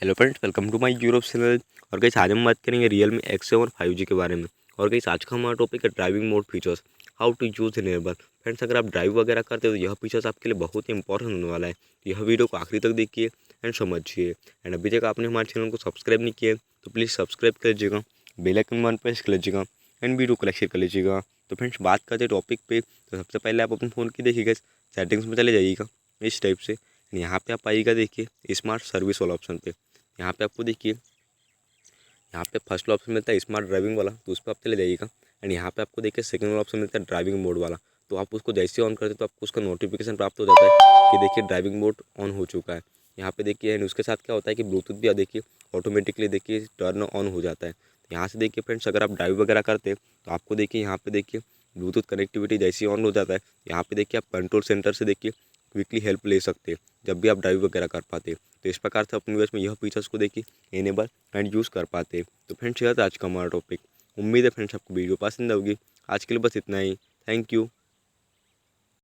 Hello friends, welcome to my YouTube channel. और guys आज हम बात करेंगे Realme X7 5G के बारे में। और गाइस आज का हमारा टॉपिक है driving mode features, how to use enable. Friends, अगर आप ड्राइव वगैरह करते हो तो यह फीचर्स आपके लिए बहुत ही इंपॉर्टेंट होने वाला है। तो यह वीडियो को आखिरी तक देखिए एंड समझिए। एंड अभी तक आपने हमारे चैनल को सब्सक्राइब नहीं किया तो प्लीज़ सब्सक्राइब कर लीजिएगा, बेल आइकन वन प्रेस कर लीजिएगा एंड वीडियो को लाइक शेयर कर लीजिएगा। तो फ्रेंड्स, बात करते टॉपिक पे, तो सबसे पहले आप अपने फ़ोन की देखिएगा, सेटिंग्स में चले जाइएगा इस टाइप से। यहाँ पे आप आइएगा, देखिए स्मार्ट सर्विस वाला ऑप्शन पे। यहाँ पे आपको देखिए, यहाँ पे फर्स्ट ऑप्शन मिलता है स्मार्ट ड्राइविंग वाला, तो उस पर आप चले जाइएगा। एंड यहाँ पे आपको देखिए सेकंड वाला ऑप्शन मिलता है ड्राइविंग मोड वाला। तो आप उसको जैसे ऑन करते हो तो आपको उसका नोटिफिकेशन प्राप्त हो जाता है कि देखिए ड्राइविंग मोड ऑन हो चुका है। यहाँ पे देखिए, एंड उसके साथ क्या होता है कि ब्लूटूथ भी देखिए ऑटोमेटिकली देखिए टर्न ऑन हो जाता है। यहाँ से देखिए फ्रेंड्स, अगर आप ड्राइव वगैरह करते हैं तो आपको देखिए यहाँ पे देखिए ब्लूटूथ कनेक्टिविटी जैसे ऑन हो जाता है। यहाँ पे देखिए आप कंट्रोल सेंटर से देखिए क्विकली हेल्प ले सकते हैं जब भी आप ड्राइव वगैरह कर पाते हैं। तो इस प्रकार से अपने यूएस में यह फीचर्स को देखिए इनेबल एंड यूज़ कर पाते हैं। तो फ्रेंड्स, यह था आज का हमारा टॉपिक। उम्मीद है फ्रेंड्स आपको वीडियो पसंद होगी। आज के लिए बस इतना ही। Thank you.